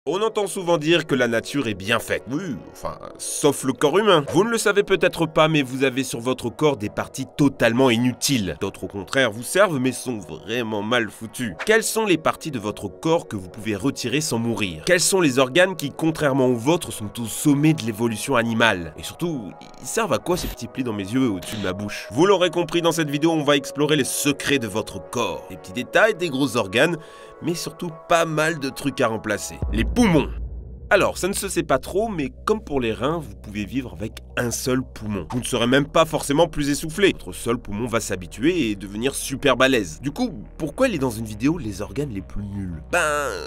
On entend souvent dire que la nature est bien faite. Oui, enfin, sauf le corps humain. Vous ne le savez peut-être pas, mais vous avez sur votre corps des parties totalement inutiles. D'autres au contraire vous servent, mais sont vraiment mal foutues. Quelles sont les parties de votre corps que vous pouvez retirer sans mourir? Quels sont les organes qui, contrairement aux vôtres, sont au sommet de l'évolution animale? Et surtout, ils servent à quoi ces petits plis dans mes yeux et au-dessus de ma bouche? Vous l'aurez compris, dans cette vidéo, on va explorer les secrets de votre corps. Des petits détails, des gros organes, mais surtout pas mal de trucs à remplacer. Les poumons. Alors, ça ne se sait pas trop, mais comme pour les reins, vous pouvez vivre avec un seul poumon. Vous ne serez même pas forcément plus essoufflé. Votre seul poumon va s'habituer et devenir super balèze. Du coup, pourquoi il est dans une vidéo les organes les plus nuls?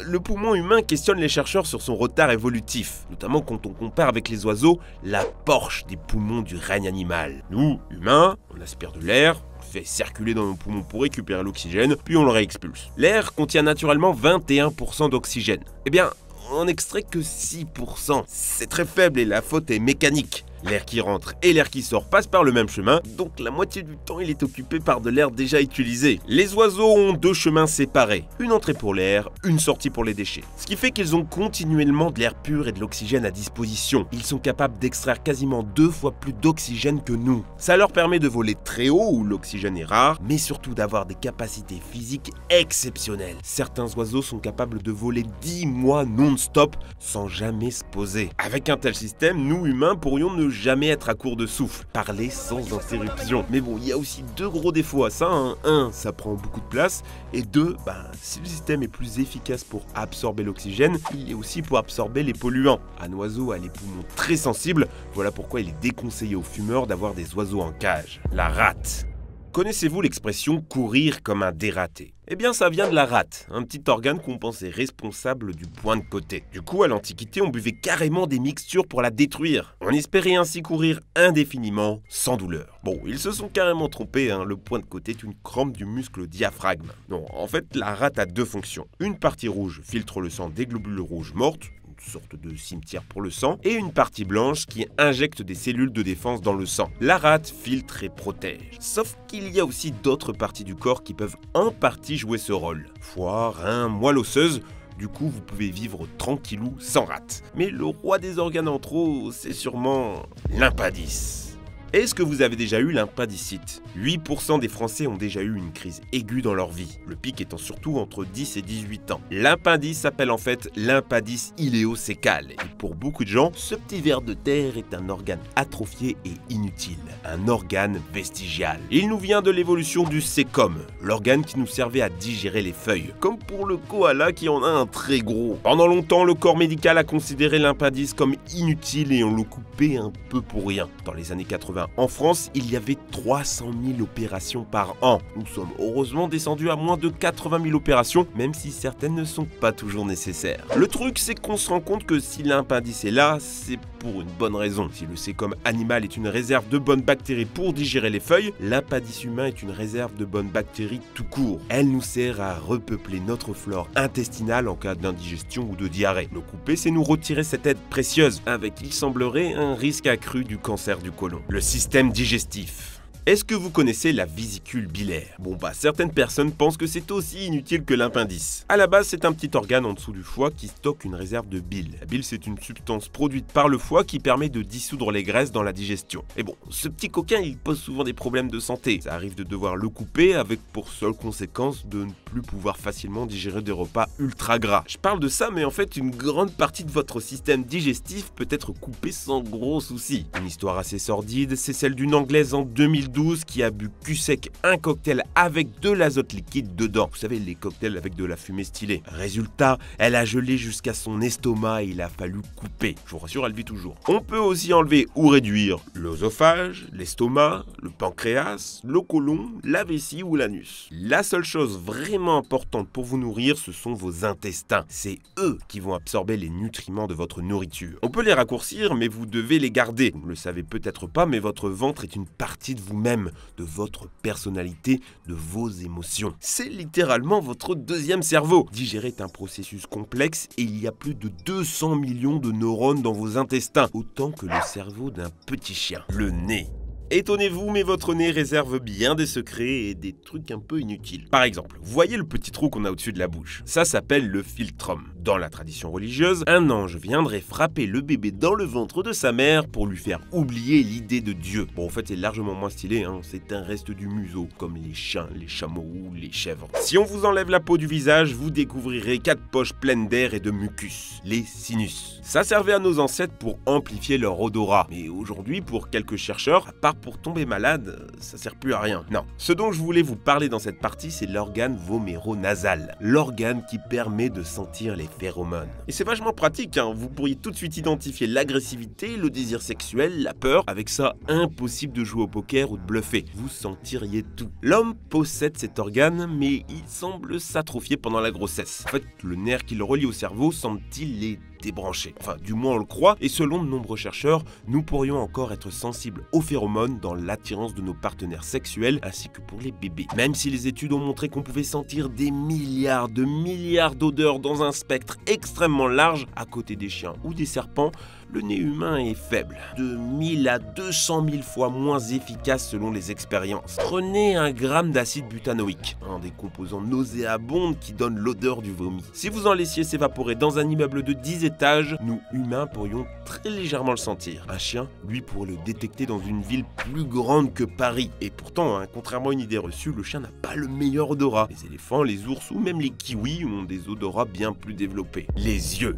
Le poumon humain questionne les chercheurs sur son retard évolutif, notamment quand on compare avec les oiseaux la Porsche des poumons du règne animal. Nous, humains, on aspire de l'air, fait circuler dans nos poumons pour récupérer l'oxygène, puis on le réexpulse. L'air contient naturellement 21% d'oxygène. Eh bien, on n'extrait que 6%. C'est très faible et la faute est mécanique. L'air qui rentre et l'air qui sort passent par le même chemin, donc la moitié du temps il est occupé par de l'air déjà utilisé. Les oiseaux ont deux chemins séparés, une entrée pour l'air, une sortie pour les déchets. Ce qui fait qu'ils ont continuellement de l'air pur et de l'oxygène à disposition. Ils sont capables d'extraire quasiment 2 fois plus d'oxygène que nous. Ça leur permet de voler très haut où l'oxygène est rare, mais surtout d'avoir des capacités physiques exceptionnelles. Certains oiseaux sont capables de voler 10 mois non-stop sans jamais se poser. Avec un tel système, nous humains pourrions ne jamais être à court de souffle, parler sans interruption. Mais bon, il y a aussi deux gros défauts à ça. Un, ça prend beaucoup de place. Et deux, si le système est plus efficace pour absorber l'oxygène, il est aussi pour absorber les polluants. Un oiseau a les poumons très sensibles, voilà pourquoi il est déconseillé aux fumeurs d'avoir des oiseaux en cage. La rate. Connaissez-vous l'expression « courir comme un dératé » ? Eh bien ça vient de la rate, un petit organe qu'on pensait responsable du point de côté. Du coup, à l'Antiquité, on buvait carrément des mixtures pour la détruire. On espérait ainsi courir indéfiniment, sans douleur. Bon, ils se sont carrément trompés, le point de côté est une crampe du muscle diaphragme. Non, en fait, la rate a deux fonctions. Une partie rouge filtre le sang des globules rouges mortes, sorte de cimetière pour le sang, et une partie blanche qui injecte des cellules de défense dans le sang. La rate filtre et protège. Sauf qu'il y a aussi d'autres parties du corps qui peuvent en partie jouer ce rôle. Foie, rein, moelle osseuse. Du coup, vous pouvez vivre tranquillou sans rate. Mais le roi des organes en trop, c'est sûrement l'impendice. Est-ce que vous avez déjà eu l'appendicite? 8% des Français ont déjà eu une crise aiguë dans leur vie, le pic étant surtout entre 10 et 18 ans. L'appendice s'appelle en fait l'appendice iléosécal, et pour beaucoup de gens, ce petit ver de terre est un organe atrophié et inutile, un organe vestigial. Il nous vient de l'évolution du sécom, l'organe qui nous servait à digérer les feuilles, comme pour le koala qui en a un très gros. Pendant longtemps, le corps médical a considéré l'appendice comme inutile et on le coupait un peu pour rien. Dans les années 80, en France, il y avait 300 000 opérations par an. Nous sommes heureusement descendus à moins de 80 000 opérations, même si certaines ne sont pas toujours nécessaires. Le truc, c'est qu'on se rend compte que si l'appendice est là, c'est pour une bonne raison. Si le sécom animal est une réserve de bonnes bactéries pour digérer les feuilles, l'appendice humain est une réserve de bonnes bactéries tout court. Elle nous sert à repeupler notre flore intestinale en cas d'indigestion ou de diarrhée. Le couper, c'est nous retirer cette aide précieuse, avec, il semblerait, un risque accru du cancer du côlon. Le système digestif. Est-ce que vous connaissez la vésicule biliaire? Bon certaines personnes pensent que c'est aussi inutile que l'appendice. À la base, c'est un petit organe en dessous du foie qui stocke une réserve de bile. La bile, c'est une substance produite par le foie qui permet de dissoudre les graisses dans la digestion. Et bon, ce petit coquin, il pose souvent des problèmes de santé. Ça arrive de devoir le couper avec pour seule conséquence de ne plus pouvoir facilement digérer des repas ultra gras. Je parle de ça, mais en fait, une grande partie de votre système digestif peut être coupée sans gros soucis. Une histoire assez sordide, c'est celle d'une Anglaise en 2012 qui a bu cul sec un cocktail avec de l'azote liquide dedans. Vous savez, les cocktails avec de la fumée stylée. Résultat, elle a gelé jusqu'à son estomac et il a fallu couper. Je vous rassure, elle vit toujours. On peut aussi enlever ou réduire l'œsophage, l'estomac, le pancréas, le côlon, la vessie ou l'anus. La seule chose vraiment importante pour vous nourrir, ce sont vos intestins. C'est eux qui vont absorber les nutriments de votre nourriture. On peut les raccourcir, mais vous devez les garder. Vous ne le savez peut-être pas, mais votre ventre est une partie de vous-même, de votre personnalité, de vos émotions. C'est littéralement votre deuxième cerveau. Digérer est un processus complexe et il y a plus de 200 millions de neurones dans vos intestins, autant que le cerveau d'un petit chien. Le nez. Étonnez-vous, mais votre nez réserve bien des secrets et des trucs un peu inutiles. Par exemple, voyez le petit trou qu'on a au-dessus de la bouche. Ça s'appelle le philtrum. Dans la tradition religieuse, un ange viendrait frapper le bébé dans le ventre de sa mère pour lui faire oublier l'idée de Dieu. Bon, en fait, c'est largement moins stylé, hein. C'est un reste du museau, comme les chiens, les chameaux ou les chèvres. Si on vous enlève la peau du visage, vous découvrirez 4 poches pleines d'air et de mucus, les sinus. Ça servait à nos ancêtres pour amplifier leur odorat. Mais aujourd'hui, pour quelques chercheurs, à part pour tomber malade, ça sert plus à rien. Non. Ce dont je voulais vous parler dans cette partie, c'est l'organe voméronasal. L'organe qui permet de sentir les phéromones. Et c'est vachement pratique, hein. Vous pourriez tout de suite identifier l'agressivité, le désir sexuel, la peur. Avec ça, impossible de jouer au poker ou de bluffer. Vous sentiriez tout. L'homme possède cet organe, mais il semble s'atrophier pendant la grossesse. En fait, le nerf qui le relie au cerveau semble-t-il les débranché. Enfin, du moins on le croit, et selon de nombreux chercheurs, nous pourrions encore être sensibles aux phéromones dans l'attirance de nos partenaires sexuels ainsi que pour les bébés. Même si les études ont montré qu'on pouvait sentir des milliards d'odeurs dans un spectre extrêmement large, à côté des chiens ou des serpents, le nez humain est faible, de 1000 à 200 000 fois moins efficace selon les expériences. Prenez 1 gramme d'acide butanoïque, un des composants nauséabonds qui donne l'odeur du vomi. Si vous en laissiez s'évaporer dans un immeuble de 10 étages, nous humains pourrions très légèrement le sentir. Un chien, lui, pourrait le détecter dans une ville plus grande que Paris. Et pourtant, hein, contrairement à une idée reçue, le chien n'a pas le meilleur odorat. Les éléphants, les ours ou même les kiwis ont des odorats bien plus développés. Les yeux.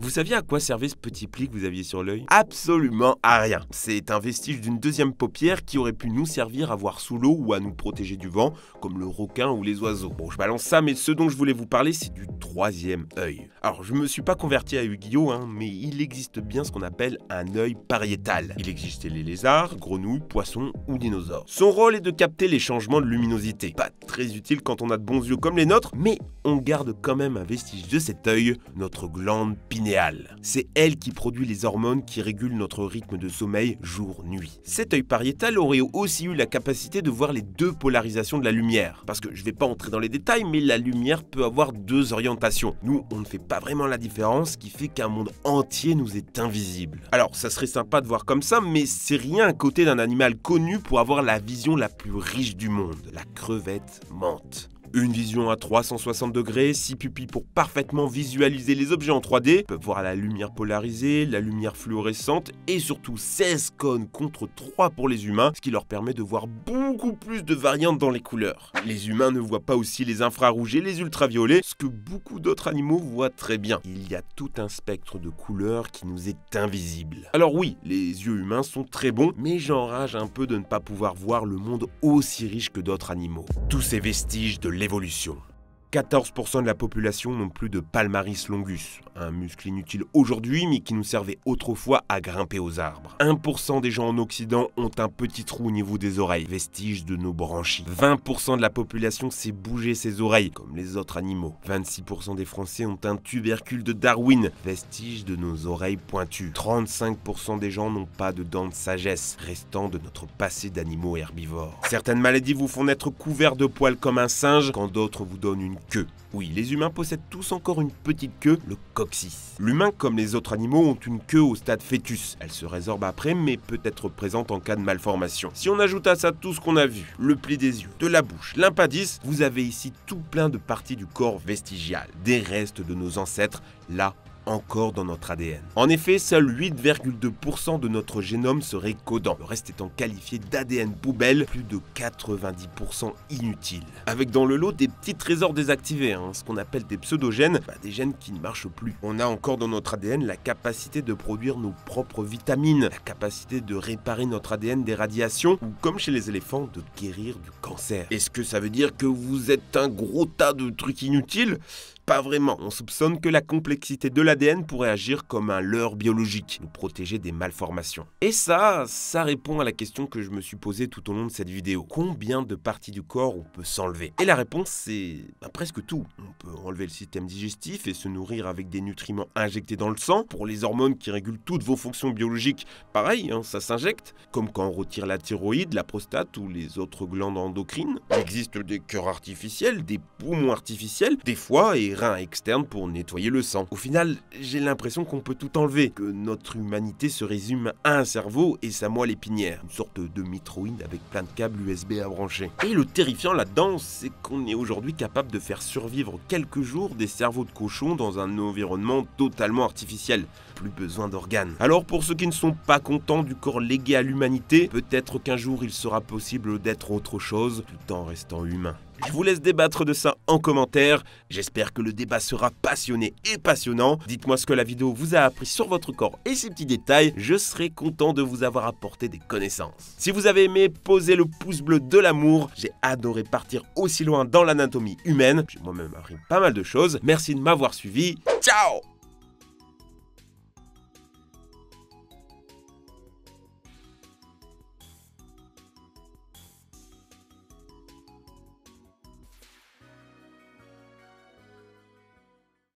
Vous saviez à quoi servait ce petit pli que vous aviez sur l'œil? Absolument à rien. C'est un vestige d'une deuxième paupière qui aurait pu nous servir à voir sous l'eau ou à nous protéger du vent, comme le requin ou les oiseaux. Bon, je balance ça, mais ce dont je voulais vous parler, c'est du 3e œil. Alors, je me suis pas converti à Yu-Gi-Oh, hein, mais il existe bien ce qu'on appelle un œil pariétal. Il existe chez les lézards, grenouilles, poissons ou dinosaures. Son rôle est de capter les changements de luminosité. Pas très utile quand on a de bons yeux comme les nôtres, mais on garde quand même un vestige de cet œil, notre glande pinéale. C'est elle qui produit les hormones qui régulent notre rythme de sommeil jour-nuit. Cet œil pariétal aurait aussi eu la capacité de voir les 2 polarisations de la lumière. Parce que je vais pas entrer dans les détails, mais la lumière peut avoir 2 orientations. Nous, on ne fait pas vraiment la différence, ce qui fait qu'un monde entier nous est invisible. Alors, ça serait sympa de voir comme ça, mais c'est rien à côté d'un animal connu pour avoir la vision la plus riche du monde, la crevette mante. Une vision à 360 degrés, 6 pupilles pour parfaitement visualiser les objets en 3D, peuvent voir la lumière polarisée, la lumière fluorescente et surtout 16 cônes contre 3 pour les humains, ce qui leur permet de voir beaucoup plus de variantes dans les couleurs. Les humains ne voient pas aussi les infrarouges et les ultraviolets, ce que beaucoup d'autres animaux voient très bien. Il y a tout un spectre de couleurs qui nous est invisible. Alors oui, les yeux humains sont très bons, mais j'enrage un peu de ne pas pouvoir voir le monde aussi riche que d'autres animaux. Tous ces vestiges de l'évolution. 14% de la population n'ont plus de palmaris longus, un muscle inutile aujourd'hui mais qui nous servait autrefois à grimper aux arbres. 1% des gens en Occident ont un petit trou au niveau des oreilles, vestige de nos branchies. 20% de la population sait bouger ses oreilles, comme les autres animaux. 26% des Français ont un tubercule de Darwin, vestige de nos oreilles pointues. 35% des gens n'ont pas de dents de sagesse, restant de notre passé d'animaux herbivores. Certaines maladies vous font naître couverts de poils comme un singe, quand d'autres vous donnent une queue. Oui, les humains possèdent tous encore une petite queue, le coccyx. L'humain, comme les autres animaux, ont une queue au stade fœtus. Elle se résorbe après, mais peut être présente en cas de malformation. Si on ajoute à ça tout ce qu'on a vu, le pli des yeux, de la bouche, l'impendice, vous avez ici tout plein de parties du corps vestigial, des restes de nos ancêtres, là encore dans notre ADN. En effet, seul 8,2% de notre génome serait codant, le reste étant qualifié d'ADN poubelle, plus de 90% inutile. Avec dans le lot des petits trésors désactivés, ce qu'on appelle des pseudogènes, des gènes qui ne marchent plus. On a encore dans notre ADN la capacité de produire nos propres vitamines, la capacité de réparer notre ADN des radiations, ou comme chez les éléphants, de guérir du cancer. Est-ce que ça veut dire que vous êtes un gros tas de trucs inutiles ? Pas vraiment, on soupçonne que la complexité de l'ADN pourrait agir comme un leurre biologique, nous protéger des malformations. Et ça répond à la question que je me suis posée tout au long de cette vidéo. Combien de parties du corps on peut s'enlever? Et la réponse c'est presque tout. On peut enlever le système digestif et se nourrir avec des nutriments injectés dans le sang. Pour les hormones qui régulent toutes vos fonctions biologiques, pareil, ça s'injecte. Comme quand on retire la thyroïde, la prostate ou les autres glandes endocrines. Il existe des cœurs artificiels, des poumons artificiels, des foies et les reins externes pour nettoyer le sang. Au final, j'ai l'impression qu'on peut tout enlever, que notre humanité se résume à un cerveau et sa moelle épinière, une sorte de Metroid avec plein de câbles USB à brancher. Et le terrifiant là-dedans, c'est qu'on est aujourd'hui capable de faire survivre quelques jours des cerveaux de cochons dans un environnement totalement artificiel. Plus besoin d'organes. Alors pour ceux qui ne sont pas contents du corps légué à l'humanité, peut-être qu'un jour il sera possible d'être autre chose tout en restant humain. Je vous laisse débattre de ça en commentaire, j'espère que le débat sera passionné et passionnant. Dites-moi ce que la vidéo vous a appris sur votre corps et ses petits détails, je serai content de vous avoir apporté des connaissances. Si vous avez aimé, posez le pouce bleu de l'amour, j'ai adoré partir aussi loin dans l'anatomie humaine, j'ai moi-même appris pas mal de choses, merci de m'avoir suivi, ciao!